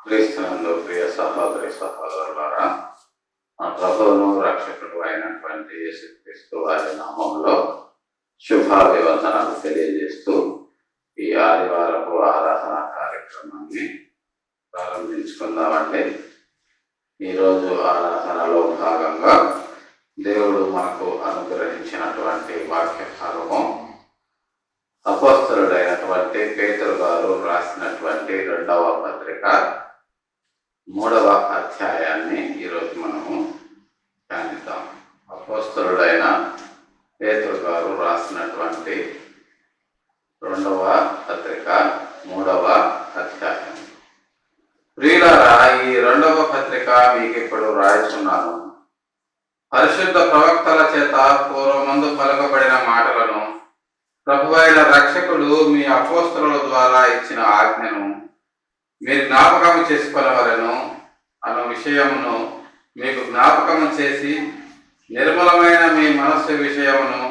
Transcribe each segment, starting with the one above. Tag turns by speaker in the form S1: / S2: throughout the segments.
S1: క్రీస్తునందు ప్రియ సహోదరి సహోదరులారా, మా ప్రభువును రక్షకుడు అయినటువంటి యేసుక్రీస్తు వారి నామంలో శుభాభివందనాలు తెలియజేస్తూ ఈ ఆదివారపు ఆరాధన కార్యక్రమాన్ని ప్రారంభించుకుందామండి. ఈరోజు ఆరాధనలో భాగంగా దేవుడు మనకు అనుగ్రహించినటువంటి వాక్య భాగము అపోస్తలుడైనటువంటి పేతురు గారు రాసినటువంటి 2వ పత్రిక 3వ అధ్యాయాన్ని ఈరోజు మనము ధ్యానిద్దాం. అపోస్తలుడైన పేతురు గారు రాసినటువంటి 2వ పత్రిక 3వ అధ్యాయం. ప్రియులారా, ఈ 2వ పత్రిక మీకు ఇప్పుడు రాయిస్తున్నాను. పరిశుద్ధ ప్రవక్తల చేత పూర్వమందు పలుకబడిన మాటలను ప్రభువైన రక్షకుడు మీ అపోస్తలుల ద్వారా ఇచ్చిన ఆజ్ఞను మీరు జ్ఞాపకము చేసుకొనవలెను అన్న విషయమును మీకు జ్ఞాపకము చేసి, నిర్మలమైన మీ మనస్సు విషయమును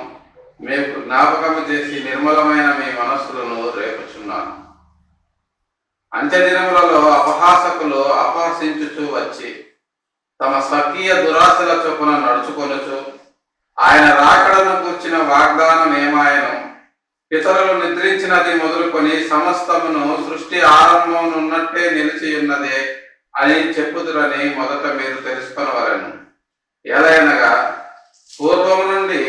S1: మీకు జ్ఞాపకము చేసి నిర్మలమైన మీ మనస్సులను రేపుచున్నాను. అంత్యదినములలో అపహాసకులు అపహసించుచూ వచ్చి తమ స్వకీయ దురాశల చొప్పున నడుచుకొనుచు ఆయన రాకడను కూర్చిన వాగ్దానం ఏమాయను, ఇతరులు నిద్రించినది మొదలుకొని సమస్తమును సృష్టి ఆరంభం ఉన్నట్టే నిలిచి ఉన్నదే అని చెప్పుదురని మొదట మీరు తెలుసుకొనవలెను. ఏలైనగా పూర్వము నుండి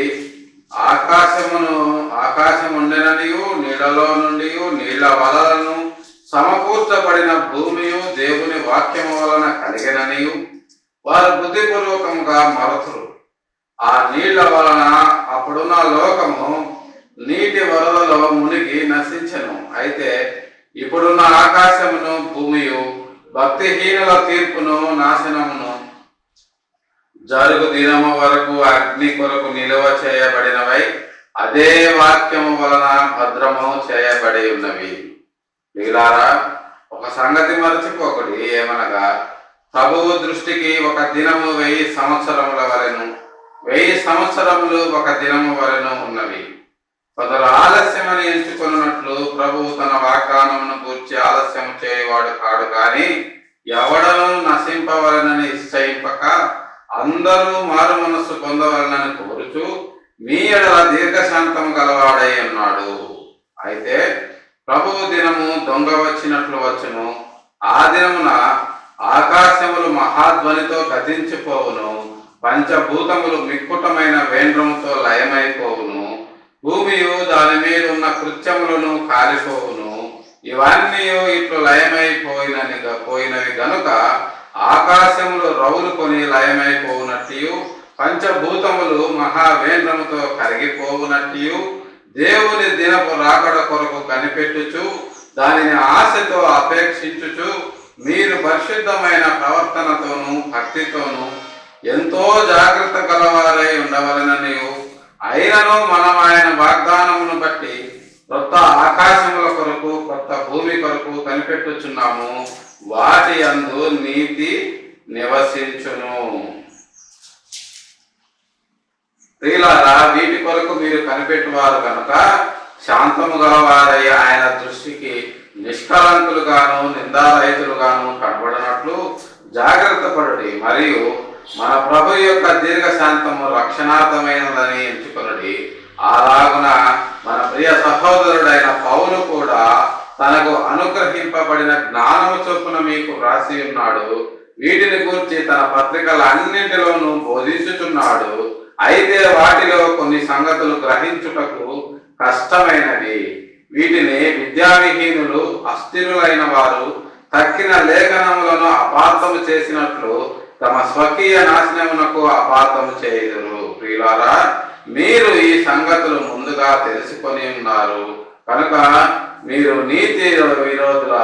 S1: ఆకాశముండెననియు నీళ్లలో నుండి నీళ్ల వలలను సమకూర్చబడిన భూమియు దేవుని వాక్యము వలన కలిగిననియు వారు బుద్ధిపూర్వకముగా మరతురు. ఆ నీళ్ల వలన అప్పుడున్న లోకము నీటి వరదలో మునిగి నశించెను. అయితే ఇప్పుడున్న ఆకాశమును భూమియు భక్తిహీనుల తీర్పును నాశనమును జరుగు దినము వరకు అగ్ని కొరకు నిలువ చేయబడినవై అదే వాక్యము వలన భద్రము చేయబడి ఉన్నవి. ప్రియులారా, ఒక సంగతి మరచిపోకుడి. ఏమనగా ప్రభువు దృష్టికి ఒక దినము 1000 సంవత్సరముల వలెను, 1000 సంవత్సరములు ఒక దినము వలెను ఉన్నవి. కొందరు ఆలస్యమని ఎంచుకున్నట్లు ప్రభువు తన వాగ్దానమును గూర్చి ఆలస్యం చేయవాడు కాడు, కానీ ఎవడను నశింపవలనని నిశ్చయింపక అందరూ మారు మనస్సు పొందవలనని కోరుచు మీ ఎడల దీర్ఘశాంతము గలవాడై ఉన్నాడు. అయితే ప్రభువు దినము దొంగ వచ్చినట్లు వచ్చును. ఆ దినమున ఆకాశములు మహాధ్వనితో గతించిపోవును, పంచభూతములు మిక్కుటమైన వేండ్రముతో లయమైపోవును, భూమియు దాని మీద ఉన్న కృత్యములను కాలిపోవును. ఇవన్నీ ఇట్లు లయమైపోయినవి గనుక ఆకాశములు రౌలుకొని లయమైపోవునట్టు, పంచభూతములు మహావేంద్రముతో కరిగిపోవునట్టు, దేవుని దినపు రాకడ కొరకు కనిపెట్టుచు దానిని ఆశతో అపేక్షించుచు మీరు పరిశుద్ధమైన ప్రవర్తనతోనూ భక్తితోనూ ఎంతో జాగ్రత్త గలవారై ఉండవలననియు, అయినను మనం ఆయన వాగ్దానమును బట్టి కొత్త ఆకాశముల కొరకు కొత్త భూమి కొరకు కనిపెట్టుచున్నాము. వాటి యందు నీతి నివసించును. ప్రియులారా, వీటి కొరకు మీరు కనిపెట్టువారు కనుక శాంతము గలవారై ఆయన దృష్టికి నిష్కలంకులుగాను నిందారహితులుగాను కనబడినట్లు జాగ్రత్త పడుడి. మరియు మన ప్రభు యొక్క దీర్ఘశాంతము రక్షణార్థమైనదని ఎంచుకొనుడి. అలాగున మన ప్రియ సహోదరుడైన పౌలు కూడా తనకు అనుగ్రహింపబడిన జ్ఞానము చొప్పున మీకు వ్రాసి ఉన్నాడు. వీటిని గూర్చి తన పత్రికలన్నింటిలోనూ బోధించుచున్నాడు. అయితే వాటిలో కొన్ని సంగతులు గ్రహించుటకు కష్టమైనవి. వీటిని విద్యావిహీనులు, అస్థిరులైన వారు తక్కిన లేఖనములను అపార్థము చేసినట్లు తమ స్వకీయ నాశనమునకు అపార్థము చేయుదురు. ప్రియులారా, మీరు ఈ సంగతులు ముందుగా తెలుసుకొని ఉన్నారు కనుక మీరు నీతి విరోధుల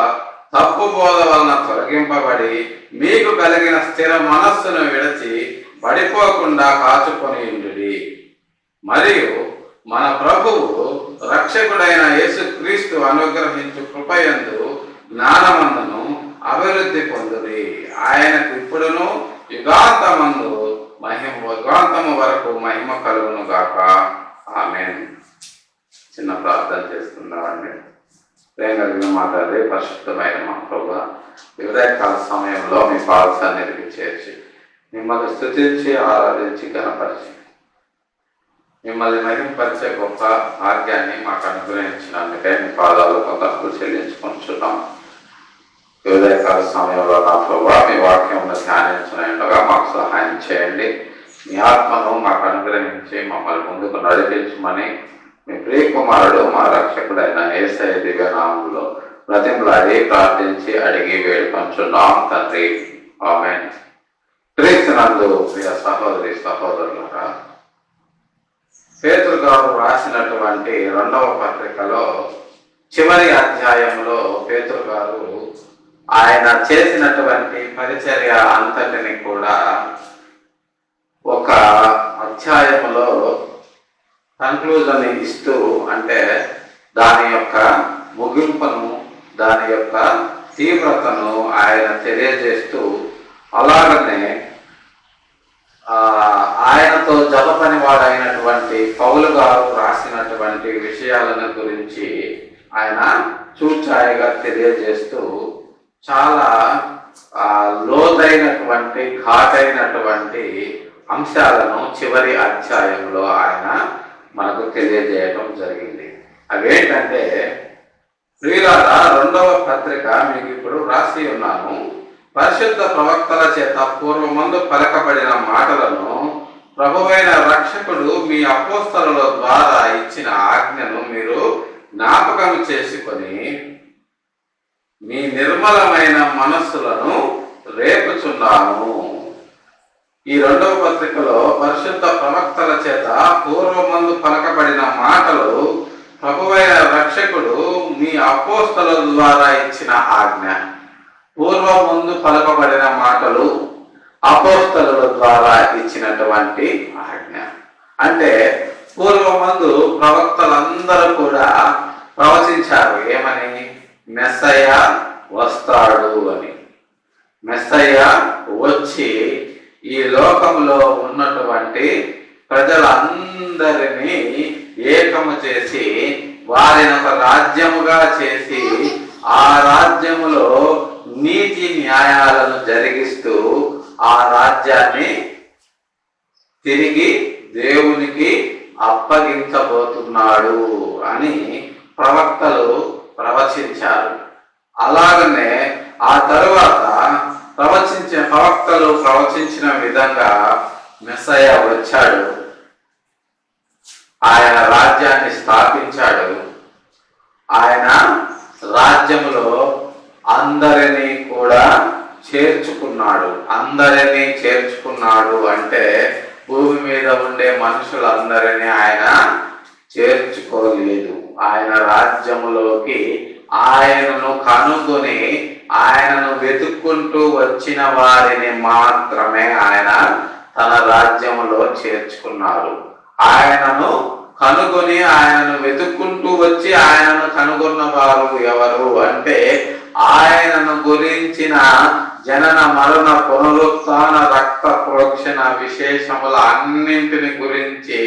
S1: తప్పు బోధ వలన తొలగింపబడి మీకు కలిగిన స్థిర మనస్సును విడిచి పడిపోకుండా కాచుకొని ఉండుడి. మరియు మన ప్రభువు రక్షకుడైన యేసుక్రీస్తు అనుగ్రహించు కృపయందు జ్ఞానమందును అభివృద్ధి పొందుడి. ఆయనకు ఇప్పుడును యుగాంతము వరకు మహిమ కలుగును గాక. ఆమేన్. చిన్న ప్రార్థన చేస్తున్నామండి. ప్రేమ కలిగిన మాట్లాడే పరిశుద్ధమైన అయిన మా ప్రభు ఉదయకాల సమయంలో మీ పాద సన్నిధికి చేర్చి మిమ్మల్ని స్తుతించి ఆరాధించి గణపరిచి మిమ్మల్ని మహింపరిచే గొప్ప భాగ్యాన్ని మాకు అనుగ్రహించినందుకే మీ పాదాలు కొంతకు చెల్లించుకుంటున్నాం. ఉదయకాల సమయంలో నా ప్రభు మీ వాక్యం ధ్యానించినట్టుగా మాకు సహాయం చేయండి. మీ ఆత్మను మాకు అనుగ్రహించి మమ్మల్ని ముందుకు నడిపించమని మీ ప్రియకుమారుడు మా రక్షకుడైన యేసయ్య దివ్య నామములో బ్రతిమలాడి ప్రార్థించి అడిగి వేడుకొంచున్నాం తండ్రి. ఆమేన్. క్రీస్తునందు ప్రియ సహోదరి సహోదరులారా, పేతురు గారు రాసినటువంటి 2వ పత్రికలో చివరి అధ్యాయంలో పేతురు గారు ఆయన చేసినటువంటి పరిచర్య అంతటిని కూడా ఒక అధ్యాయంలో కన్క్లూజన్ ఇస్తూ, అంటే దాని యొక్క ముగింపును, దాని యొక్క తీవ్రతను ఆయన తెలియజేస్తూ, అలాగనే ఆయనతో జత పనివాడైనటువంటి పౌలు గారు రాసినటువంటి విషయాలను గురించి ఆయన చూచాయిగా తెలియజేస్తూ చాలా లోతైనటువంటి ఘాటైనటువంటి అంశాలను చివరి అధ్యాయంలో ఆయన మనకు తెలియజేయడం జరిగింది. అవేంటంటే, ప్రియులారా, 2వ పత్రిక మీకు ఇప్పుడు రాసి ఉన్నాను. పరిశుద్ధ ప్రవక్తల చేత పూర్వమందు పలకబడిన మాటలను ప్రభువైన రక్షకుడు మీ అపోస్తలుల ద్వారా ఇచ్చిన ఆజ్ఞను మీరు జ్ఞాపకం చేసుకొని మీ నిర్మలమైన మనస్సులను రేపుచున్నాను. ఈ 2వ పత్రికలో పరిశుద్ధ ప్రవక్తల చేత పూర్వమందు పలకబడిన మాటలు ప్రభువైన రక్షకుడు మీ అపోస్తలుల ద్వారా ఇచ్చిన ఆజ్ఞ. పూర్వమందు పలకబడిన మాటలు అపోస్తలుల ద్వారా ఇచ్చినటువంటి ఆజ్ఞ. అంటే పూర్వమందు ప్రవక్తలందరూ కూడా ప్రవచించారు. ఏమని? మెస్సయ్య వస్తాడు అని. మెస్సయ్య వచ్చి ఈ లోకంలో ఉన్నటువంటి ప్రజలందరినీ ఏకము చేసి వారిని ఒక రాజ్యముగా చేసి ఆ రాజ్యములో నీతి న్యాయాలను జరిగిస్తూ ఆ రాజ్యాన్ని తిరిగి దేవునికి అప్పగించబోతున్నాడు అని ప్రవక్తలు ప్రవచించారు. అలాగనే ఆ తరువాత ప్రవక్తలు ప్రవచించిన విధంగా మెస్సయ్య వచ్చాడు. ఆయన రాజ్యాన్ని స్థాపించాడు. ఆయన రాజ్యములో అందరినీ కూడా చేర్చుకున్నాడు. అందరినీ చేర్చుకున్నాడు అంటే భూమి మీద ఉండే మనుషులందరినీ ఆయన చేర్చుకోలేదు. ఆయన రాజ్యములోకి ఆయనను కనుగొని ఆయనను వెతుక్కుంటూ వచ్చిన వారిని మాత్రమే ఆయన తన రాజ్యములో చేర్చుకున్నారు. ఆయనను కనుగొని ఆయనను వెతుక్కుంటూ వచ్చి ఆయనను కనుగొన్న వారు ఎవరు అంటే, ఆయనను గురించిన జనన మరణ పునరుత్థాన రక్త ప్రోక్షణ విశేషముల అన్నింటిని గురించి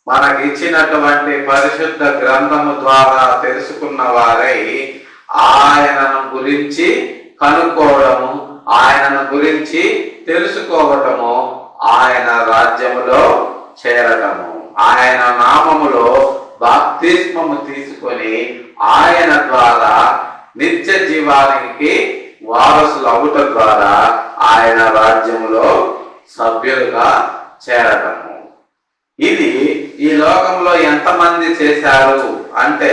S1: మనకిచ్చినటువంటి పరిశుద్ధ గ్రంథము ద్వారా తెలుసుకున్న వారై ఆయనను గురించి కనుక్కోవడము, ఆయనను గురించి తెలుసుకోవటము, ఆయన రాజ్యములో చేరటము, ఆయన నామములో బాప్తిస్మము తీసుకొని ఆయన ద్వారా నిత్య జీవానికి వారసులు అవుట ద్వారా ఆయన రాజ్యములో సభ్యులుగా చేరటము. ఇది ఈ లోకంలో ఎంతమంది చేశారు అంటే,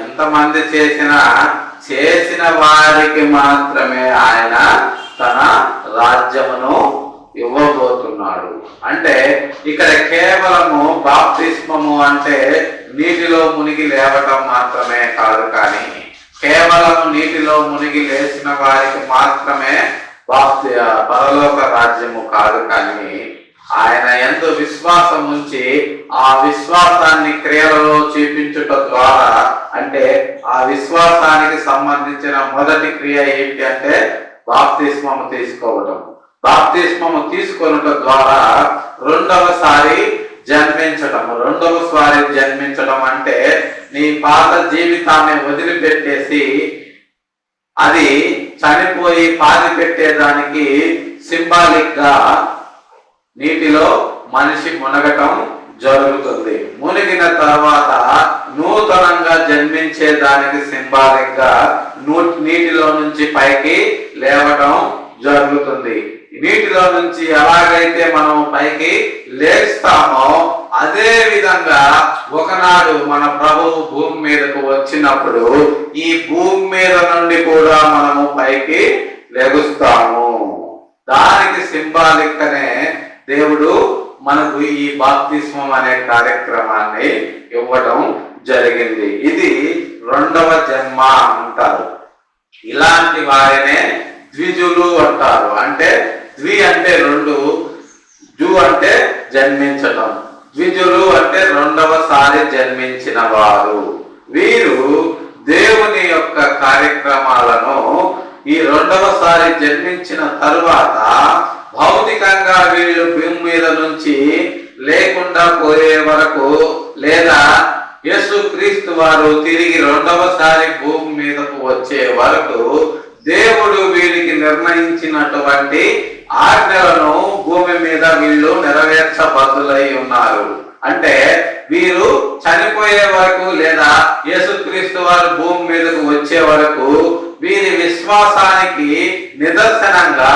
S1: ఎంతమంది చేసిన వారికి మాత్రమే ఆయన తన రాజ్యమును ఇవ్వబోతున్నాడు. అంటే ఇక్కడ కేవలము బాప్తిస్మము అంటే నీటిలో మునిగి లేవటం మాత్రమే కాదు, కానీ కేవలం నీటిలో మునిగి లేచిన వారికి మాత్రమే పరలోక రాజ్యము కాదు, కానీ ఆయన యందు విశ్వాసం ఉంచి ఆ విశ్వాసాన్ని క్రియలలో చూపించుట ద్వారా, అంటే ఆ విశ్వాసానికి సంబంధించిన మొదటి క్రియ ఏంటి అంటే బాప్తిస్మము తీసుకోవటం. బాప్తిస్మము తీసుకొనుట ద్వారా రెండవసారి జన్మించటం అంటే నీ పాత జీవితాన్ని వదిలిపెట్టేసి అది చనిపోయి పాతి పెట్టేదానికి సింబాలిక్ గా నీటిలో మనిషి మునగటం జరుగుతుంది. మునిగిన తర్వాత నూతనంగా జన్మించేదానికి సింబాలిక్ గా నీటిలో నుంచి పైకి లేవటం జరుగుతుంది. నీటిలో నుంచి ఎలాగైతే మనం పైకి లేస్తామో అదే విధంగా ఒకనాడు మన ప్రభువు భూమి మీదకు వచ్చినప్పుడు ఈ భూమి మీద నుండి కూడా మనము పైకి లెగుస్తాము. దానికి సింబాలిక్ అనే దేవుడు మనకు ఈ బాప్తిస్మం అనే కార్యక్రమాన్ని ఇవ్వడం జరిగింది. ఇది రెండవ జన్మ అంటారు. ఇలాంటి వారినే ద్విజులు అంటారు. అంటే ద్వి అంటే రెండు, జు అంటే జన్మించటం, ద్విజులు అంటే రెండవసారి జన్మించిన వారు. వీరు దేవుని యొక్క కార్యక్రమాలను ఈ రెండవసారి జన్మించిన తరువాత భౌతికంగా వీళ్ళు భూమి మీద నుంచి లేకుండా పోయే వరకు, లేదా యేసుక్రీస్తు వారు తిరిగి రెండవసారి భూమి మీదకు వచ్చే వరకు దేవుడు వీరికి నిర్ణయించినటువంటి ఆజ్ఞలను భూమి మీద వీళ్ళు నెరవేర్చబద్దులై ఉన్నారు. అంటే వీరు చనిపోయే వరకు లేదా యేసుక్రీస్తు వారు భూమి మీదకు వచ్చే వరకు వీరి విశ్వాసానికి నిదర్శనంగా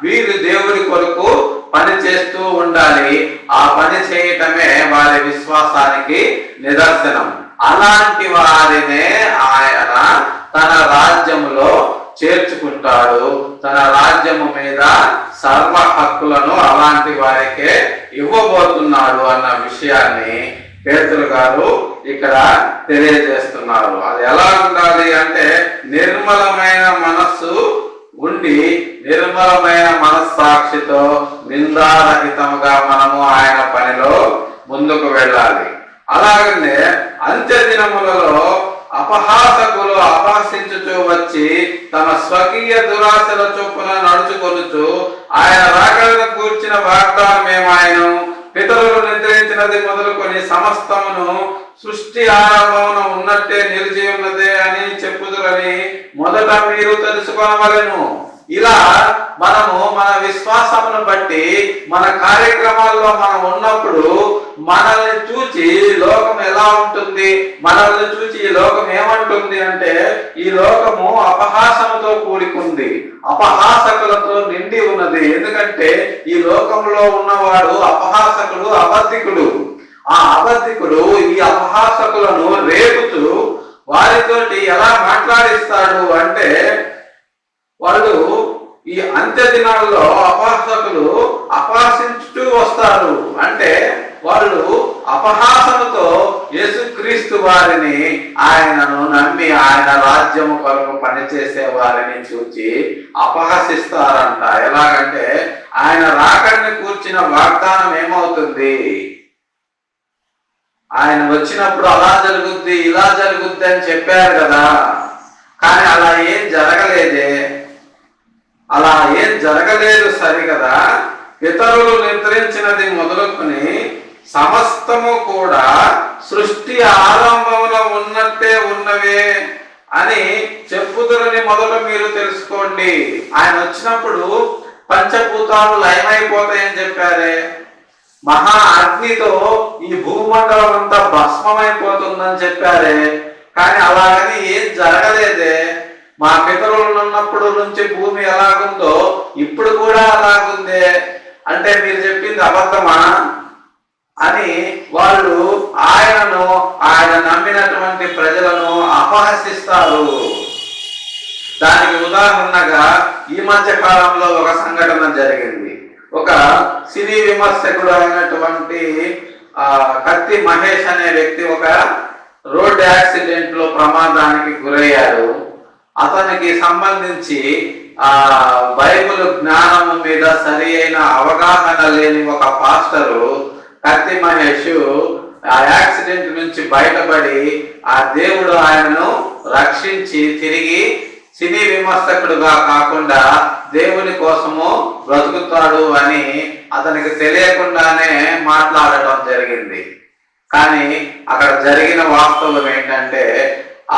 S1: వీరు దేవుడి కొరకు పని చేస్తూ ఉండాలి. ఆ పని చేయటమే వారి విశ్వాసానికి నిదర్శనం. అలాంటి వారినే ఆయన తన రాజ్యములో చేర్చుకుంటాడు. తన రాజ్యము మీద సర్వ హక్కులను అలాంటి వారికే ఇవ్వబోతున్నాడు అన్న విషయాన్ని పేతురు గారు ఇక్కడ తెలియజేస్తున్నారు. అది ఎలా ఉండాలి అంటే నిర్మలమైన మనస్సు ఉండి నిర్మలమైన మనస్సాక్షితో నిందారహితముగా మనము ఆయన పనిలో ముందుకు వెళ్ళాలి. అలాగనే అంత్య దినములలో అపహాసకులు అపహసించుచూ వచ్చి తమ స్వకీయ దురాశల చొప్పున నడుచుకొనుచు ఆయన రాకడను కూర్చిన వాగ్దానమేమాయను పితరులు నిద్రించినది మొదలుకొని సమస్తమును సృష్టి ఆరంభమున ఉన్నట్టే నిలిచి ఉన్నదే అని చెప్పుదురని మొదట మీరు తెలుసుకొనవలెను. ఇలా మనము మన విశ్వాసమును బట్టి మన కార్యక్రమాల్లో మనం ఉన్నప్పుడు మనల్ని చూచి లోకం ఎలా ఉంటుంది, మనల్ని చూచి ఈ లోకం ఏమంటుంది అంటే ఈ లోకము అపహాసముతో కూడుకుంది, అపహాసకులతో నిండి ఉన్నది. ఎందుకంటే ఈ లోకంలో ఉన్నవాడు అపహాసకుడు, అబద్ధికుడు. ఆ అబద్ధికుడు ఈ అపహాసకులను రేపుతూ వారితోటి ఎలా మాట్లాడిస్తాడు అంటే వాళ్ళు ఈ అంత్య దినాల్లో అపహాసకులు అపహసించుతూ వస్తారు. అంటే వాళ్ళు అపహాసముతో యేసుక్రీస్తు వారిని ఆయనను నమ్మి ఆయన రాజ్యము కొరకు పనిచేసే వారిని చూచి అపహసిస్తారంట. ఎలాగంటే ఆయన రాకడిని కూర్చిన వాగ్దానం ఏమవుతుంది, ఆయన వచ్చినప్పుడు అలా జరుగుద్ది ఇలా జరుగుద్ది అని చెప్పారు కదా, కానీ అలా ఏం జరగలేదే. అలా ఏం జరగలేదు సరికదా. పితరులు నిద్రించినది మొదలుకొని సమస్తము కూడా సృష్టి ఆరంభంలో ఉన్నట్టే ఉన్నవే అని చెప్పుదురని మొదలు మీరు తెలుసుకోండి. ఆయన వచ్చినప్పుడు పంచభూతాలు లయమైపోతాయని చెప్పారే, మహా అగ్నితో ఈ భూమండలం అంతా భస్మమైపోతుందని చెప్పారే, కానీ అలాగని ఏం జరగలేదే. మా పితరులు ఉన్నప్పుడు నుంచి భూమి ఎలాగుందో ఇప్పుడు కూడా అలాగుందే అంటే మీరు చెప్పింది అబద్ధమా అని వాళ్ళు ఆయన నమ్మినటువంటి ప్రజలను అపహసిస్తారు. దానికి ఉదాహరణగా ఈ మధ్య కాలంలో ఒక సంఘటన జరిగింది. ఒక సినీ విమర్శకుడు అయినటువంటి కత్తి మహేష్ అనే వ్యక్తి ఒక రోడ్ యాక్సిడెంట్ లో ప్రమాదానికి గురయ్యాడు. అతనికి సంబంధించి బైబిల్ జ్ఞానం మీద సరి అయిన అవగాహన లేని ఒక పాస్టరు కత్తి మహేష్ ఆ యాక్సిడెంట్ నుంచి బయటపడి ఆ దేవుడు ఆయనను రక్షించి తిరిగి సినీ విమర్శకుడుగా కాకుండా దేవుని కోసము బ్రతుకుతాడు అని అతనికి తెలియకుండానే మాట్లాడటం జరిగింది. కానీ అక్కడ జరిగిన వాస్తవం ఏంటంటే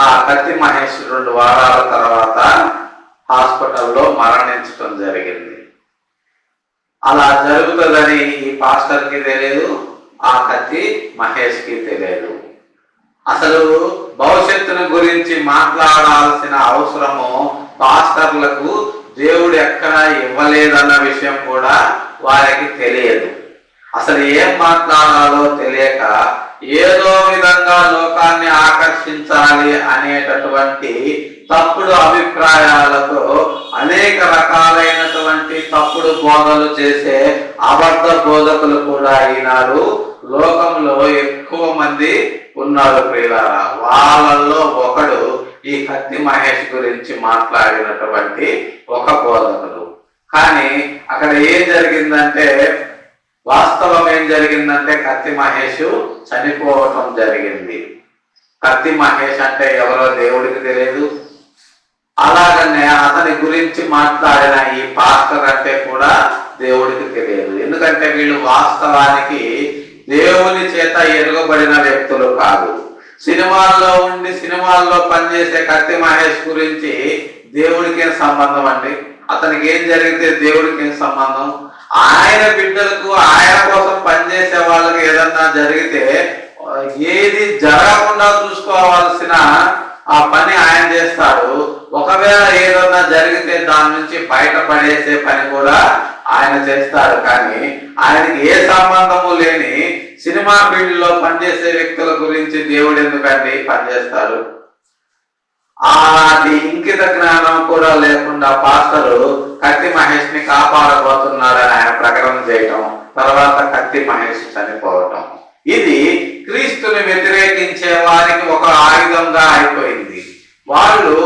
S1: ఆ కత్తి మహేష్ 2 వారాల తర్వాత సంవత్సరంలో మరణించడం జరిగింది. అలా జరుగుతుందని ఈ పాస్టర్కి తెలియదు, ఆ కత్తి మహేష్కి తెలియదు. అసలు భవిష్యత్తును గురించి మాట్లాడాల్సిన అవసరము పాస్టర్లకు దేవుడు ఎక్కడా ఇవ్వలేదన్న విషయం కూడా వారికి తెలియదు. అసలు ఏం మాట్లాడాలో తెలియక ఏదో విధంగా లోకాన్ని ఆకర్షించాలి అనేటటువంటి తప్పుడు అభిప్రాయాలతో అనేక రకాలైనటువంటి తప్పుడు బోధలు చేసే అబద్ధ బోధకులు కూడా ఈనాడు లోకంలో ఎక్కువ మంది ఉన్నారు ప్రియులారా. వాళ్ళల్లో ఒకడు ఈ కత్తి మహేష్ గురించి మాట్లాడినటువంటి ఒక బోధకుడు. కానీ అక్కడ ఏం జరిగిందంటే, వాస్తవం ఏం జరిగిందంటే కత్తి మహేష్ చనిపోవటం జరిగింది. కత్తి మహేష్ అంటే ఎవరో దేవుడికి తెలియదు. అలాగనే అతని గురించి మాట్లాడిన ఈ పాస్టర్ అంటే కూడా దేవుడికి తెలియదు. ఎందుకంటే వీళ్ళు వాస్తవానికి దేవుని చేత ఎరుగబడిన వ్యక్తులు కాదు. సినిమాల్లో ఉండి సినిమాల్లో పనిచేసే కత్తి మహేష్ గురించి దేవుడికి ఏం సంబంధం అండి? అతనికి ఏం జరిగితే దేవుడికి ఏం సంబంధం? ఆయన బిడ్డలకు ఆయన కోసం పనిచేసే వాళ్ళకి ఏదన్నా జరిగితే ఏది జరగకుండా చూసుకోవాల్సిన ఆ పని ఆయన చేస్తాడు. ఒకవేళ ఏదన్నా జరిగితే దాని నుంచి బయటపడేసే పని కూడా ఆయన చేస్తాడు. కానీ ఆయనకి ఏ సంబంధము లేని సినిమా ఫీల్డ్ లో పనిచేసే వ్యక్తుల గురించి దేవుడు ఎందుకండి పనిచేస్తాడు? అది ఇంకిత జ్ఞానం కూడా లేకుండా పాస్టరు కత్తి మహేష్ ని కాపాడబోతున్నాడని ఆయన ప్రకటన చేయటం, తర్వాత కత్తి మహేష్ చనిపోవటం, ఇది క్రీస్తుని వ్యతిరేకించే వారికి ఒక ఆయుధంగా అయిపోయింది. వాళ్ళు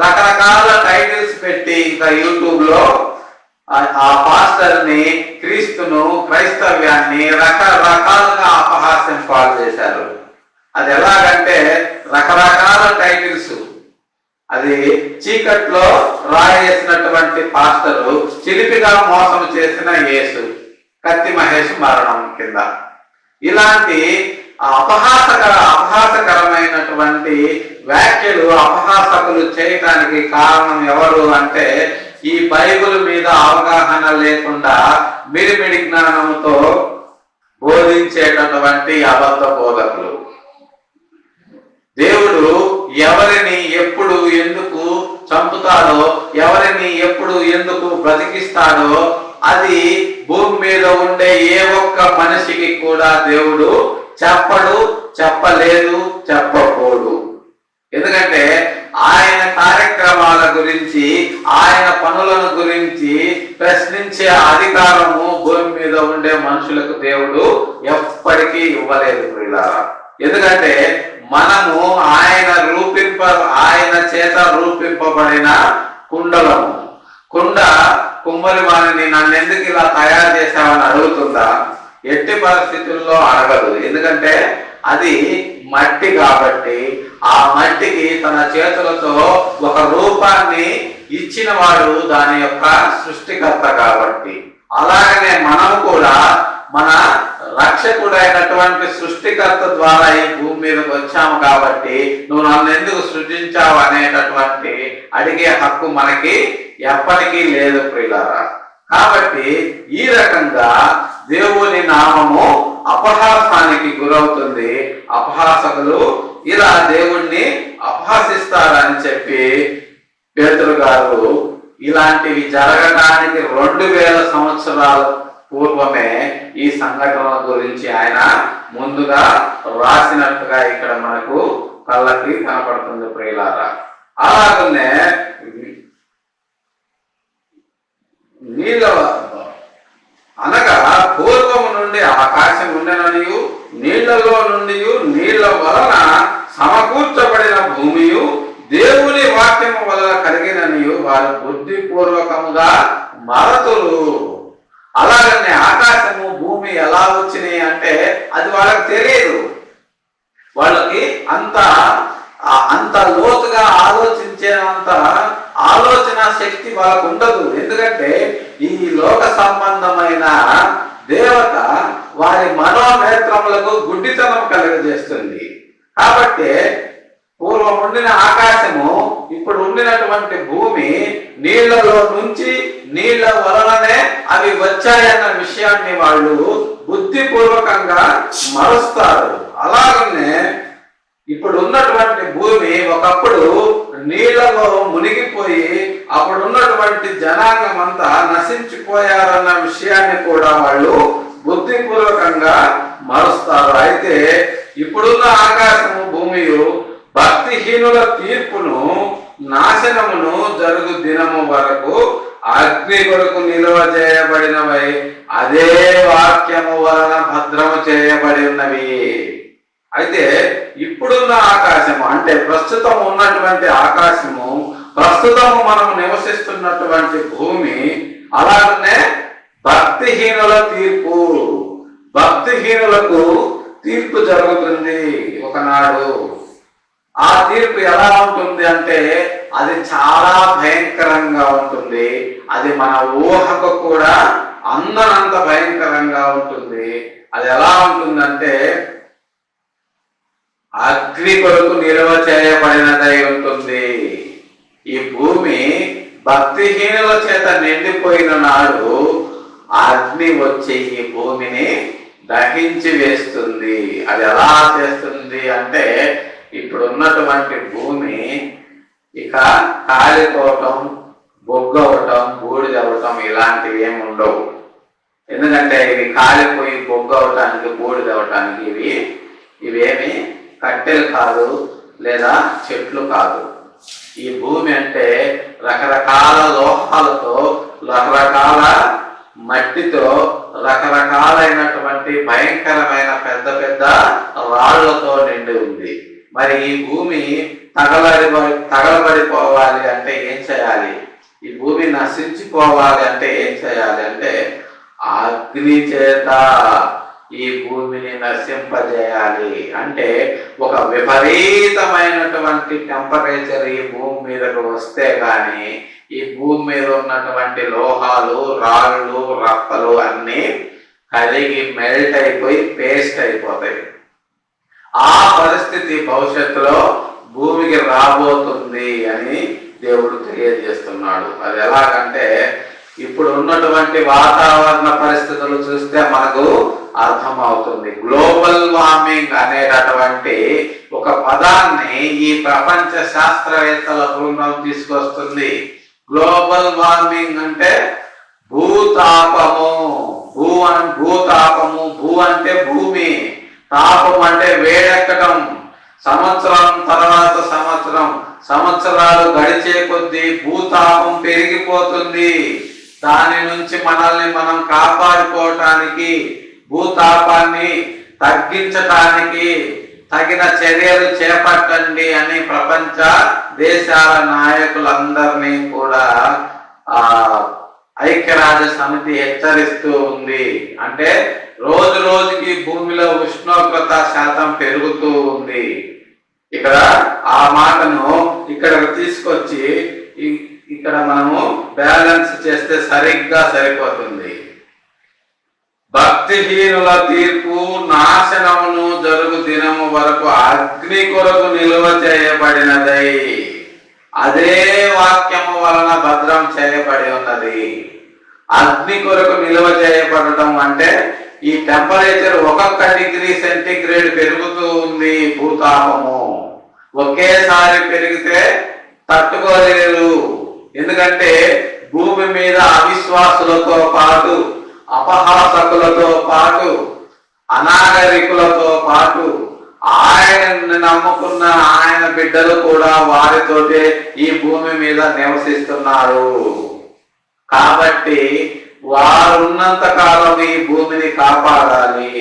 S1: రకరకాల టైటిల్స్ పెట్టి ఇంకా యూట్యూబ్ లో ఆ పాస్టర్ ని, క్రీస్తును, క్రైస్తవ్యాన్ని రకరకాలుగా అపహాస్యం పాలు చేశారు. అది ఎలాగంటే రకరకాల టైటిల్స్. అది చీకట్లో రాయేసినటువంటి పాస్టరు చిలిపిగా మోసం చేసిన యేసు, కత్తి మహేష్ మరణం కింద. ఇలాంటి అపహాసకరమైనటువంటి వ్యాఖ్యలు అపహాసకులు చేయటానికి కారణం ఎవరు అంటే ఈ బైబిల్ మీద అవగాహన లేకుండా మిడిమిడి జ్ఞానంతో బోధించేటటువంటి అబద్ధ బోధకులు. దేవుడు ఎవరిని ఎప్పుడు ఎందుకు చంపుతాడో, ఎవరిని ఎప్పుడు ఎందుకు బ్రతికిస్తాడో అది భూమి మీద ఉండే ఏ ఒక్క మనిషికి కూడా దేవుడు చెప్పడు, చెప్పలేదు, చెప్పకూడదు. ఎందుకంటే ఆయన కార్యక్రమాల గురించి, ఆయన పనులను గురించి ప్రశ్నించే అధికారము భూమి మీద ఉండే మనుషులకు దేవుడు ఎప్పటికీ ఇవ్వలేదు ప్రియులారా. ఎందుకంటే మనము ఆయన చేత రూపింపబడిన కుండలము. కుండ కుమ్మరి వారిని నన్ను ఎందుకు ఇలా తయారు చేశామని అడుగుతుందా? ఎట్టి పరిస్థితుల్లో అడగదు. ఎందుకంటే అది మట్టి కాబట్టి ఆ మట్టికి తన చేతులతో ఒక రూపాన్ని ఇచ్చిన వాడు దాని యొక్క సృష్టికర్త కాబట్టి. అలాగనే మనము కూడా మన రక్షకుడైనటువంటి సృష్టికర్త ద్వారా ఈ భూమి మీదకి వచ్చాము కాబట్టి నువ్వు నన్ను ఎందుకు సృజించావు అనేటటువంటి అడిగే హక్కు మనకి ఎప్పటికీ లేదు ప్రియులారా. కాబట్టి ఈ రకంగా దేవుని నామము అపహాసానికి గురవుతుంది. అపహాసకులు ఇలా దేవుణ్ణి అపహాసిస్తారని చెప్పి పేతురు గారు ఇలాంటివి జరగడానికి 2000 సంవత్సరాల పూర్వమే ఈ సంఘటనల గురించి ఆయన ముందుగా రాసినట్టుగా ఇక్కడ మనకు కళ్ళకి కనపడుతుంది ప్రియులారా. అలాగనే నీళ్ళ అనగా పూర్వము నుండి ఆకాశం ఉండెననియు నీళ్లలో నుండి నీళ్ల వలన సమకూర్చబడిన భూమియు దేవుని వాక్యము వలన కలిగిననియు వారు బుద్ధిపూర్వకముగా మరతులు. అలాగనే ఆకాశము భూమి ఎలా వచ్చినాయి అంటే అది వాళ్ళకి తెలియదు. వాళ్ళకి అంత లోతుగా ఆలోచించేంత ఆలోచన శక్తి వాళ్ళకు ఉండదు. ఎందుకంటే ఈ లోక సంబంధమైన దేవత వారి మనోనేత్రములకు గుడ్డితనం కలుగజేస్తుంది. కాబట్టి పూర్వం ఉండిన ఆకాశము ఇప్పుడు ఉండినటువంటి భూమి నీళ్లలో నుంచి నీళ్ల వలననే అవి వచ్చాయన్న విషయాన్ని వాళ్ళు బుద్ధిపూర్వకంగా మరుస్తారు. అలాగనే ఇప్పుడు ఉన్నటువంటి భూమి ఒకప్పుడు నీళ్లలో మునిగిపోయి అప్పుడు ఉన్నటువంటి జనాంగం అంతా నశించిపోయారన్న విషయాన్ని కూడా వాళ్ళు బుద్ధిపూర్వకంగా మరుస్తారు. అయితే ఇప్పుడున్న ఆకాశము భూమియు భక్తిహీనుల తీర్పును నాశనమును జరుగు దినము వరకు అగ్ని కొరకు నిలువ చేయబడినవై అదే వాక్యము వలన భద్రము చేయబడి ఉన్నవి. అయితే ఇప్పుడున్న ఆకాశము అంటే ప్రస్తుతం ఉన్నటువంటి ఆకాశము, ప్రస్తుతము మనం నివసిస్తున్నటువంటి భూమి, అలాగనే భక్తిహీనుల తీర్పు, భక్తిహీనులకు తీర్పు జరుగుతుంది ఒకనాడు. ఆ తీర్పు ఎలా ఉంటుంది అంటే అది చాలా భయంకరంగా ఉంటుంది. అది మన ఊహకు కూడా అందనంత భయంకరంగా ఉంటుంది. అది ఎలా ఉంటుందంటే అగ్ని కొరకు నిల్వ చేయబడినదై ఉంటుంది. ఈ భూమి భక్తిహీనుల చేత నిండిపోయిన నాడు అగ్ని వచ్చి ఈ భూమిని దహించి వేస్తుంది. అది ఎలా చేస్తుంది అంటే ఇప్పుడు ఉన్నటువంటి భూమి ఇక కాలిపోవటం, బొగ్గవటం, బూడిదవటం ఇలాంటివి ఏమి ఉండవు. ఎందుకంటే ఇవి కాలిపోయి బొగ్గవటానికి, బూడిదవటానికి ఇవేమి కట్టెలు కాదు, లేదా చెట్లు కాదు. ఈ భూమి అంటే రకరకాల లోహాలతో, రకరకాల మట్టితో, రకరకాలైనటువంటి భయంకరమైన పెద్ద పెద్ద రాళ్లతో నిండి ఉంది. మరి ఈ భూమి తగలబడిపోవాలి అంటే ఏం చేయాలి? ఈ భూమి నశించిపోవాలి అంటే ఏం చేయాలి అంటే అగ్ని చేత ఈ భూమిని నశింపజేయాలి. అంటే ఒక విపరీతమైనటువంటి టెంపరేచర్ ఈ భూమి మీదకు వస్తే గాని ఈ భూమి మీద ఉన్నటువంటి లోహాలు, రాళ్ళు, రప్పలు అన్నీ కరిగి మెల్ట్ అయిపోయి పేస్ట్ అయిపోతాయి. ఆ పరిస్థితి భవిష్యత్తులో భూమికి రాబోతుంది అని దేవుడు తెలియజేస్తున్నాడు. అది ఎలాగంటే ఇప్పుడు ఉన్నటువంటి వాతావరణ పరిస్థితులు చూస్తే మనకు అర్థమవుతుంది. గ్లోబల్ వార్మింగ్ అనేటటువంటి ఒక పదాన్ని ఈ ప్రపంచ శాస్త్రవేత్తల బృందం తీసుకొస్తుంది. గ్లోబల్ వార్మింగ్ అంటే భూతాపము. భూతాపము, భూ అంటే భూమి, తాపం అంటే వేడెక్కడం. సంవత్సరం తర్వాత సంవత్సరాలు గడిచే కొద్దీ భూతాపం పెరిగిపోతుంది. దాని నుంచి మనల్ని మనం కాపాడుకోవటానికి, భూతాపాన్ని తగ్గించటానికి తగిన చర్యలు చేపట్టండి అని ప్రపంచ దేశాల నాయకులందరినీ కూడా ఐక్యరాజ్య సమితి హెచ్చరిస్తూ ఉంది. అంటే రోజు రోజుకి భూమిలో ఉష్ణోగ్రత శాతం పెరుగుతూ ఉంది. ఇక్కడ ఆ మాటను ఇక్కడ తీసుకొచ్చి ఇక్కడ మనము బ్యాలెన్స్ చేస్తే సరిగ్గా సరిపోతుంది. భక్తిహీనుల తీర్పు నాశనమును జరుగు దినము వరకు అగ్ని కొరకు నిలువ చేయబడినదై అదే వాక్యము వలన భద్రం చేయబడి ఉన్నది. అగ్ని కొరకు నిలువ చేయబడటం అంటే ఈ టెంపరేచర్ 1 డిగ్రీ సెంటీగ్రేడ్ పెరుగుతూ ఉంది. భూతాపము ఒకేసారి పెరిగితే తట్టుకోలేరు. ఎందుకంటే భూమి మీద అవిశ్వాసులతో పాటు, అపహాసకులతో పాటు, అనాగరికులతో పాటు ఆయనను నమ్ముకున్న ఆయన బిడ్డలు కూడా వారితోటే ఈ భూమి మీద నివసిస్తున్నారు. కాబట్టి వారు ఉన్నంత కాలం ఈ భూమిని కాపాడాలి.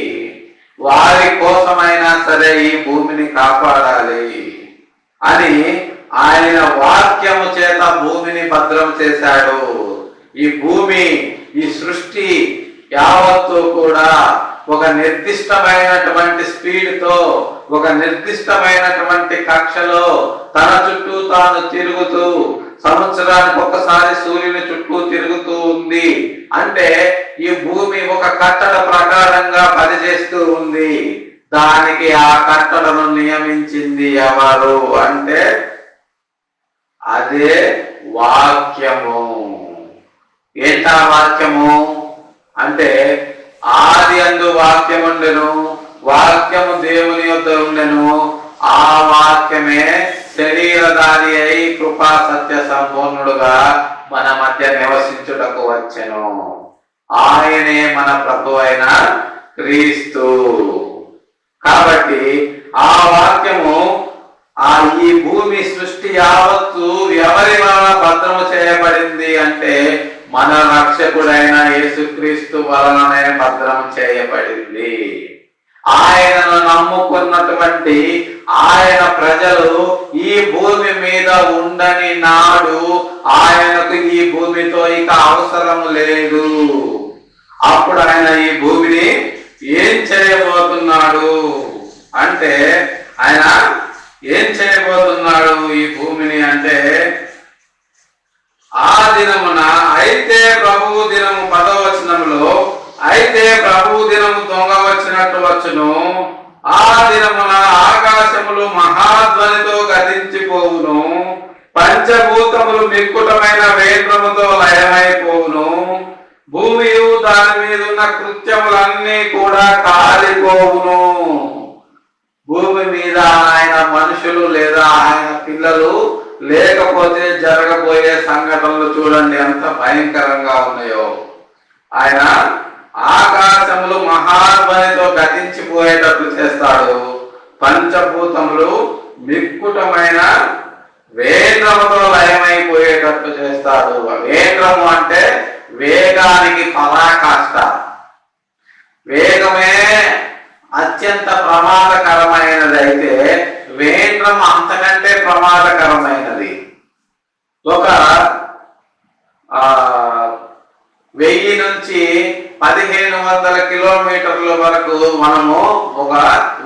S1: వారి కోసమైనా సరే ఈ భూమిని కాపాడాలి అని ఆయన వాక్యము చేత భూమిని భద్రం చేశాడు. ఈ భూమి, ఈ సృష్టి యావత్తు కూడా ఒక నిర్దిష్టమైనటువంటి స్పీడ్తో, ఒక నిర్దిష్టమైనటువంటి కక్షలో తన చుట్టూ తాను తిరుగుతూ సంవత్సరానికి ఒకసారి సూర్యుని చుట్టూ తిరుగుతూ ఉంది. అంటే ఈ భూమి ఒక కట్టడ ప్రకారంగా పనిచేస్తూ ఉంది. దానికి ఆ కట్టడను నియమించింది ఎవరు అంటే అదే వాక్యము. ఏంటా వాక్యము అంటే ఆది అందు వాక్యం ఉండెను, వాక్యము దేవుని యొద్ద ఉండెను, ఆ వాక్యమే శరీరధారి అయి కృపా సత్య సంపూర్ణుడుగా మన మధ్య నివసించుటకు వచ్చెను. ఆయనే మన ప్రభు అయిన క్రీస్తు. కాబట్టి ఆ వాక్యము ఈ భూమి సృష్టి యావత్తు ఎవరి వలన భద్రము చేయబడింది అంటే మన రక్షకుడైన యేసుక్రీస్తు వలననే భద్రము చేయబడింది. ఆయనను నమ్ముకున్నటువంటి ఆయన ప్రజలు ఈ భూమి మీద ఉండని నాడు ఆయనకు ఈ భూమితో ఇక అవసరం లేదు. అప్పుడు ఆయన ఈ భూమిని ఏం చేయబోతున్నాడు అంటే ఆయన ఏం చేయబోతున్నాడు ఈ భూమిని అంటే ఆ దినమున అయితే ప్రభువు దినము 10వ వచనములో అయితే ప్రభువు దినము దొంగ వచ్చినట్టు వచ్చును, ఆ దినమున ఆకాశములు మహాధ్వనితో గతించిపోవును, పంచభూతములు మిక్కుటమైన వేద్రముతో లయమైపోవును, భూమియు దాని మీద ఉన్న కృత్యములన్నీ కూడా కాలిపోవును. భూమి మీద ఆయన మనుషులు లేదా ఆయన పిల్లలు లేకపోతే జరగబోయే సంఘటనలు చూడండి ఎంత భయంకరంగా ఉన్నాయో. ఆయన ఆకాశములు మహాధ్వనితో గతించిపోయేటట్లు చేస్తాడు, పంచభూతములు మిక్కుటమైన వేగముతో లయమైపోయేటట్లు చేస్తాడు. వేగము అంటే వేగానికి పరాకాష్ట. వేగమే అత్యంత ప్రమాదకరమైనది అయితే వేగం అంతకంటే ప్రమాదకరమైనది. ఒక 1000 నుంచి 1500 కిలోమీటర్ల వరకు మనము ఒక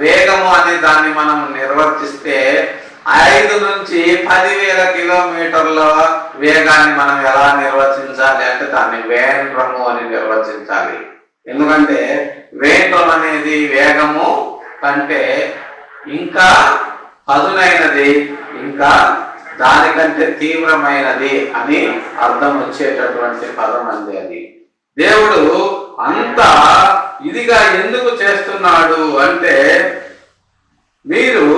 S1: వేగము అనే దాన్ని మనం నిర్వర్తిస్తే 5 నుంచి 10,000 కిలోమీటర్ల వేగాన్ని మనం ఎలా నిర్వచించాలి అంటే దాన్ని వేగము అని నిర్వచించాలి. ఎందుకంటే వేగం అనేది వేగము కంటే ఇంకా పదునైనది, ఇంకా దానికంటే తీవ్రమైనది అని అర్థం వచ్చేటటువంటి పదం అంది అది. దేవుడు అంత ఇదిగా ఎందుకు చేస్తున్నాడు అంటే మీరు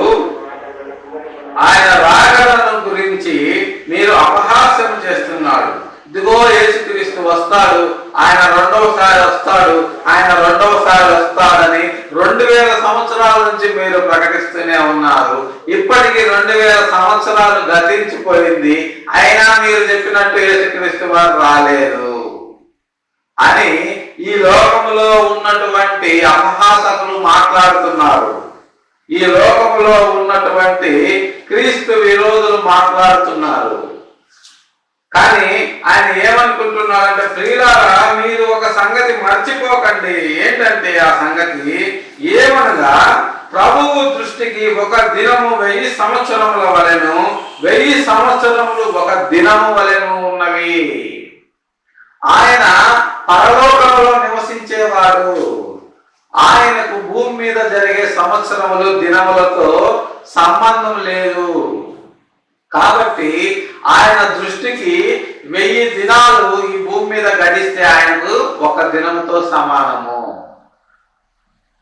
S1: ఆయన రాకడను గురించి మీరు అపహాస్యం చేస్తున్నాడు. ఇదిగో యేసుక్రీస్తు వస్తాడు, ఆయన రెండవసారి వస్తాడు, ఆయన రెండవసారి వస్తాడని 2000 సంవత్సరాల నుంచి మీరు ప్రకటిస్తూనే ఉన్నారు. ఇప్పటికి 2000 సంవత్సరాలు గతించిపోయింది, అయినా మీరు చెప్పినట్టు యేసుక్రీస్తు వారు రాలేదు అని ఈ లోకములో ఉన్నటువంటి అపహాసకులు మాట్లాడుతున్నారు. ఈ లోకములో ఉన్నటువంటి క్రీస్తు విరోధులు మాట్లాడుతున్నారు. కానీ ఆయన ఏమనుకుంటున్నారంటే ప్రియులారా మీరు ఒక సంగతి మర్చిపోకండి. ఏంటంటే ఆ సంగతి ఏమనగా ప్రభువు దృష్టికి ఒక దినము 1000 సంవత్సరముల వలెను, 1000 సంవత్సరములు ఒక దినము వలెను ఉన్నవి. ఆయన పరలోకంలో నివసించేవాడు. ఆయనకు భూమి మీద జరిగే సంవత్సరములు దినములతో సంబంధం లేదు. కాబట్టి ఆయన దృష్టికి 1000 దినాలు ఈ భూమి మీద గడిస్తే ఆయనకు ఒక దినముతో సమానము.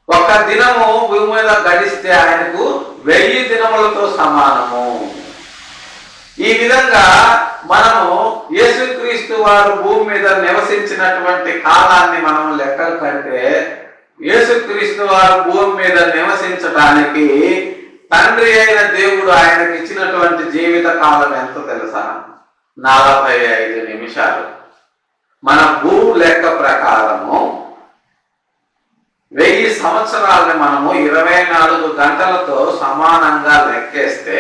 S1: ఒక దినము భూమి మీద గడిస్తే ఆయనకు 1000 దినములతో సమానము. ఈ విధంగా మనము యేసుక్రీస్తు వారు భూమి మీద నివసించినటువంటి కాలాన్ని మనం లెక్కలు కడితే యేసుక్రీస్తు వారు భూమి మీద నివసించడానికి తండ్రి అయిన దేవుడు ఆయనకి ఇచ్చినటువంటి జీవిత కాలం ఎంత తెలుసా? 45 నిమిషాలు. మన భూ లెక్క ప్రకారము 1000 సంవత్సరాలని మనము 24 గంటలతో సమానంగా లెక్కేస్తే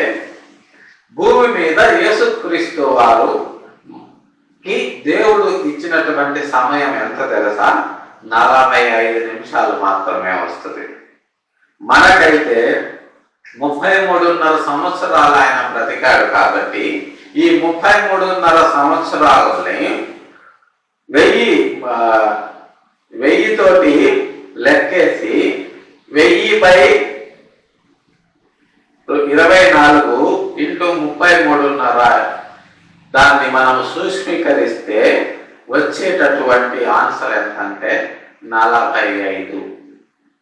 S1: భూమి మీద యేసుక్రీస్తు వారుకి దేవుడు ఇచ్చినటువంటి సమయం ఎంత తెలుసా? 45 నిమిషాలు మాత్రమే వస్తుంది. మనకైతే 33.5 సంవత్సరాలు ఆయన బ్రతికాడు. కాబట్టి ఈ 33.5 సంవత్సరాలని 1000 తోటి లెక్కేసి 1000/24 ఇంటూ 33.5 దాన్ని మనం సూక్ష్మీకరిస్తే వచ్చేటటువంటి ఆన్సర్ ఎంత అంటే 45.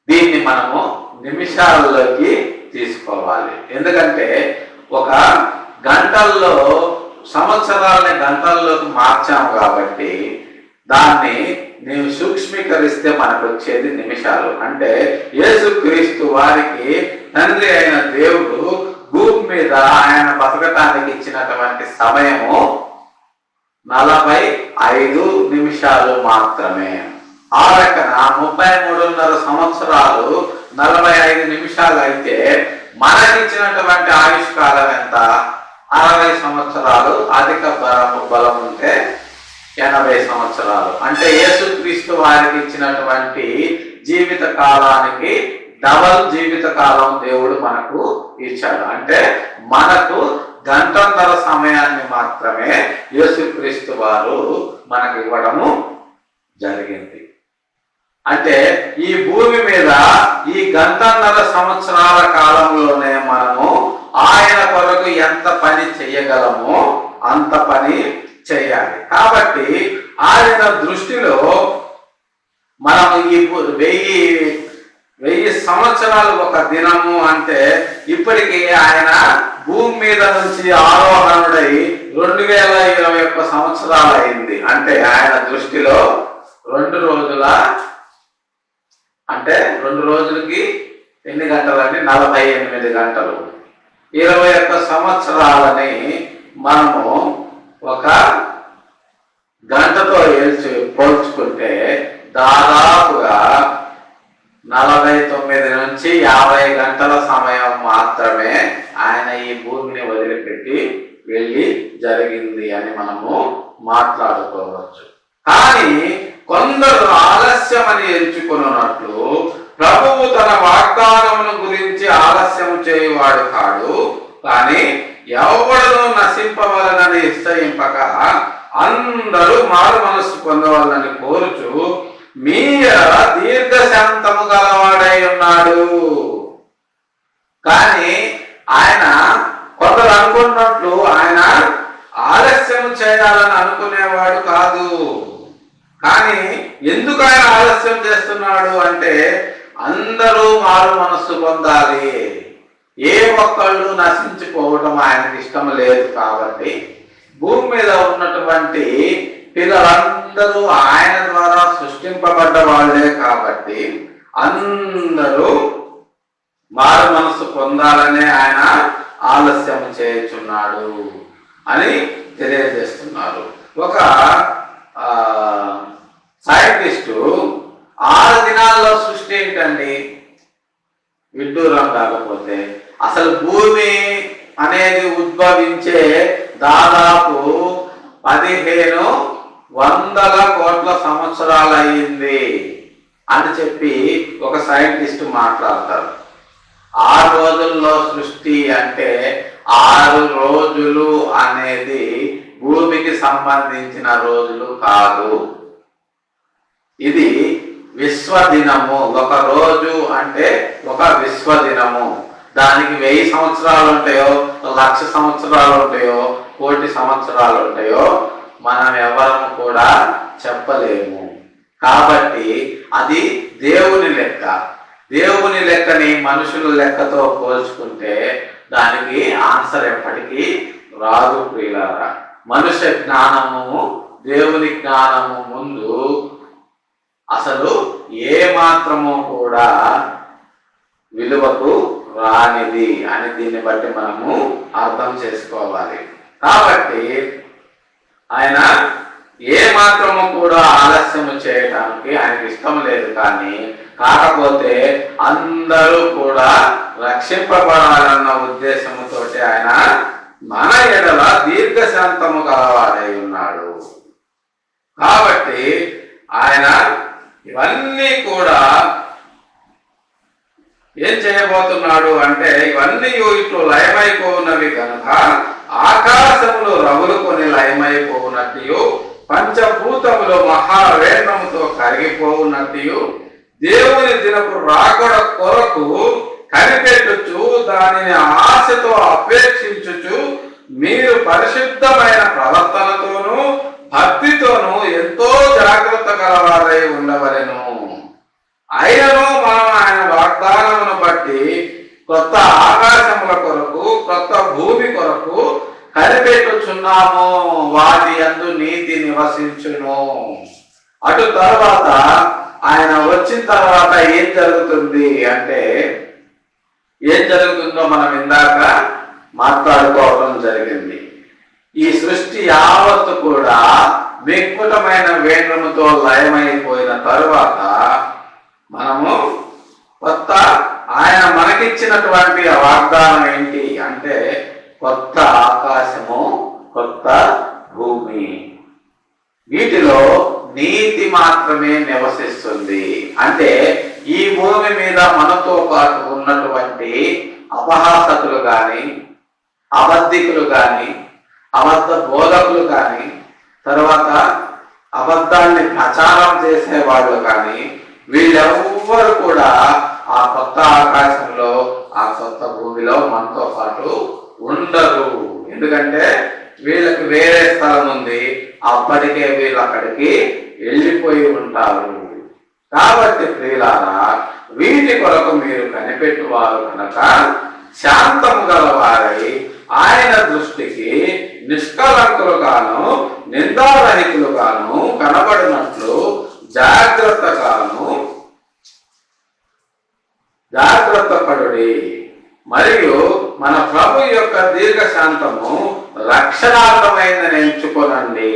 S1: దీన్ని మనము నిమిషాల్లోకి తీసుకోవాలి. ఎందుకంటే ఒక గంటల్లో సంవత్సరాలని గంటల్లోకి మార్చాము కాబట్టి దాన్ని నేను సూక్ష్మీకరిస్తే మనకు వచ్చేది నిమిషాలు. అంటే యేసుక్రీస్తు వారికి తండ్రి అయిన దేవుడు భూమి మీద ఆయన బతకటానికి ఇచ్చినటువంటి సమయము 45 నిమిషాలు మాత్రమే. ఆ లెక్కన 33.5 సంవత్సరాలు 45 నిమిషాలు అయితే మనకిచ్చినటువంటి ఆయుష్కాలం ఎంత? 60 సంవత్సరాలు. అధిక బలం ఉంటే 80 సంవత్సరాలు. అంటే యేసుక్రీస్తు వారికి ఇచ్చినటువంటి జీవిత కాలానికి డబల్ జీవిత కాలం దేవుడు మనకు ఇచ్చాడు. అంటే మనకు గంటన్నర సమయాన్ని మాత్రమే యేసుక్రీస్తు వారు మనకు ఇవ్వడము జరిగింది. అంటే ఈ భూమి మీద ఈ గంటన్నర సంవత్సరాల కాలంలోనే మనము ఆయన కొరకు ఎంత పని చెయ్యగలమో అంత పని చేయాలి. కాబట్టి ఆయన దృష్టిలో మనము ఈ 1000 సంవత్సరాలు ఒక దినము అంటే ఇప్పటికీ ఆయన భూమి మీద నుంచి ఆరోహణుడై 2021 సంవత్సరాలు అయింది. అంటే ఆయన దృష్టిలో 2 రోజుల అంటే 2 రోజులకి ఎన్ని గంటలండి? 48 గంటలు. 21 సంవత్సరాలని మనము ఒక గంటతో పోల్చుకుంటే దాదాపుగా 49 నుంచి 50 గంటల సమయం మాత్రమే ఆయన ఈ భూమిని వదిలిపెట్టి వెళ్ళి జరిగింది అని మనము మాట్లాడుకోవచ్చు. కానీ కొందరు ఆలస్యమని ఎంచుకున్నట్లు ప్రభువు తన వాగ్దానమును గురించి ఆలస్యం చేయువాడు కాడు. కానీ ఎవడను నశింపవలనని నిశ్చయింపక అందరూ మారు మనస్సు పొందవాలని కోరుచు మీర దీర్ఘశాంతము గలవాడై ఉన్నాడు. కానీ ఆయన కొందరు అనుకున్నట్లు ఆయన ఆలస్యం చేయాలని అనుకునేవాడు కాదు. కానీ ఎందుకు ఆయన ఆలస్యం చేస్తున్నాడు అంటే అందరూ మారు మనస్సు పొందాలి, ఏ ఒక్కళ్ళు నశించిపోవడం ఆయనకి ఇష్టం లేదు. కాబట్టి భూమి మీద ఉన్నటువంటి పిల్లలందరూ ఆయన ద్వారా సృష్టింపబడ్డ వాళ్ళే కాబట్టి అందరూ మారు మనస్సు పొందాలనే ఆయన ఆలస్యం చేయుచున్నాడు అని తెలియజేస్తున్నారు. ఒక సైంటిస్టు 6 దినాల్లో సృష్టి ఏంటండి విడ్డూరం కాకపోతే, అసలు భూమి అనేది ఉద్భవించే దాదాపు 1500 కోట్ల సంవత్సరాలు అయింది అని చెప్పి ఒక సైంటిస్ట్ మాట్లాడతారు. 6 రోజుల్లో సృష్టి అంటే 6 రోజులు అనేది భూమికి సంబంధించిన రోజులు కాదు. ఇది విశ్వదినము. ఒక రోజు అంటే ఒక విశ్వదినము. దానికి 1000 సంవత్సరాలు ఉంటాయో, 1,00,000 సంవత్సరాలు ఉంటాయో, 1,00,00,000 సంవత్సరాలు ఉంటాయో మనం ఎవరము కూడా చెప్పలేము. కాబట్టి అది దేవుని లెక్క. దేవుని లెక్కని మనుషుల లెక్కతో పోల్చుకుంటే దానికి ఆన్సర్ ఎప్పటికీ రాదు ప్రియులారా. మనుష్య జ్ఞానము దేవుని జ్ఞానము ముందు అసలు ఏ మాత్రము కూడా విలువకు రానిది అని దీన్ని బట్టి మనము అర్థం చేసుకోవాలి. కాబట్టి ఆయన ఏ మాత్రము కూడా ఆలస్యము చేయడానికి ఆయనకి ఇష్టం లేదు. కానీ కాకపోతే అందరూ కూడా రక్షింపబడాలన్న ఉద్దేశంతో ఆయన మన ఎడల దీర్ఘశాంతము గలవాడై ఉన్నాడు. కాబట్టి ఆయన ఇవన్నీ కూడా ఏం చేయబోతున్నాడు అంటే ఇవన్నీ ఇట్లు లయమైపోవున్నవి కనుక ఆకాశములు రగులుకొని లయమైపోవునట్టు, పంచభూతములు మహావేగముతో కరిగిపోవునట్టు దేవుని దినపు రాకడ కొరకు కనిపెట్టుచు దానిని ఆశతో అపేక్షించుచు మీరు పరిశుద్ధమైన ప్రవర్తనతోనూ భక్తితోనూ ఎంతో జాగ్రత్త గలవారై ఉండవలెను. అయినను మనం ఆయన వాగ్దానమును బట్టి కొత్త ఆకాశముల కొరకు కొత్త భూమి కొరకు కనిపెట్టుచున్నాము. వాటి యందు నీతి నివసించును. అటు తర్వాత ఆయన వచ్చిన తర్వాత ఏం జరుగుతుంది అంటే, ఏం జరుగుతుందో మనం ఇందాక మాట్లాడుకోవడం జరిగింది. ఈ సృష్టి యావత్తు కూడా వికృతమైన వేణుముతో లయమైపోయిన తరువాత మనము కొత్త ఆయన మనకిచ్చినటువంటి వాగ్దానం ఏంటి అంటే కొత్త ఆకాశము కొత్త భూమి, వీటిలో నీతి మాత్రమే నివసిస్తుంది. అంటే ఈ భూమి మీద మనతో పాటు ఉన్నటువంటి అపహాసకులు కానీ, అబద్ధికులు కానీ, అబద్ధ బోధకులు కానీ, తర్వాత అబద్ధాన్ని ప్రచారం చేసే వాళ్ళు కానీ, వీళ్ళెవ్వరు కూడా ఆ కొత్త ఆకాశంలో ఆ కొత్త భూమిలో మనతో పాటు ఉండరు. ఎందుకంటే వీళ్ళకి వేరే స్థలం ఉంది, అప్పటికే వీళ్ళు అక్కడికి వెళ్ళిపోయి ఉంటారు. కాబట్టి ప్రియులారా, వీటి కొరకు మీరు కనిపెట్టువారు కనుక శాంతము గలవారై ఆయన దృష్టికి నిష్కలంకులుగాను నిందారహితులుగాను కనబడినట్లు జాగ్రత్త పడుడి. మరియు మన ప్రభు యొక్క దీర్ఘశాంతము రక్షణార్థమైందని ఎంచుకోనండి.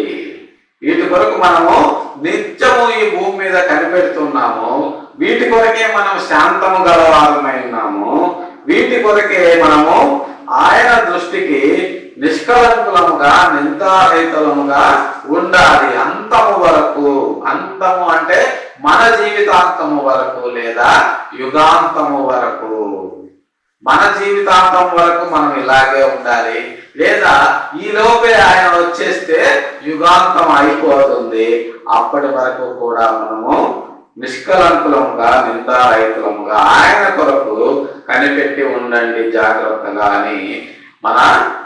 S1: వీటి కొరకు మనము నిత్యము ఈ భూమి మీద కనిపెడుతున్నాము. వీటి కొరకే మనం శాంతము గలవారమై ఉన్నాము. వీటి కొరకే మనము ఆయన దృష్టికి నిష్కలంకులముగా నిందారహితులముగా ఉండాలి. అంతము వరకు, అంతము అంటే మన జీవితాంతము వరకు లేదా యుగాంతము వరకు. మన జీవితాంతం వరకు మనం ఇలాగే ఉండాలి. లేదా ఈ లోపే ఆయన వచ్చేస్తే యుగాంతం అయిపోతుంది. అప్పటి వరకు కూడా మనము నిష్కలంకులముగా నిందారహితులముగా ఆయన కొరకు కనిపెట్టి ఉండండి జాగ్రత్తగా అని మన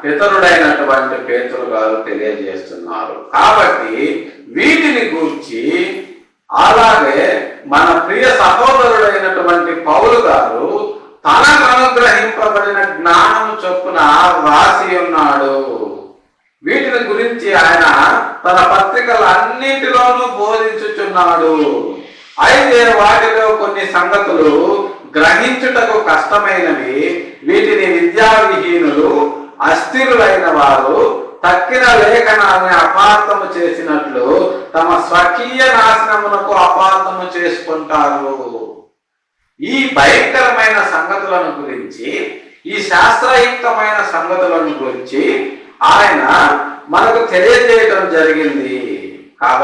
S1: పితరుడైనటువంటి పేతురు గారు తెలియజేస్తున్నారు. కాబట్టి వీటిని గూర్చి అలాగే మన ప్రియ సహోదరుడైనటువంటి పౌలు గారు తనకు అనుగ్రహింపబడిన జ్ఞానం చొప్పున రాసి ఉన్నాడు. వీటిని గురించి ఆయన తన పత్రికలన్నింటిలోనూ బోధించుచున్నాడు. అయితే వాటిలో కొన్ని సంగతులు గ్రహించుటకు కష్టమైనవి. వీటిని విద్యావిహీనులు, అస్థిరులైన వారు తక్కిన లేఖనాన్ని అపార్థము చేసినట్లు తమ స్వకీయ నాశనమునకు అపార్థము చేసుకుంటారు. ఈ భయంకరమైన సంగతులను గురించి, ఈ శాస్త్రయుక్తమైన సంగతులను గురించి ఆయన మనకు తెలియజేయడం జరిగింది. కాబట్టి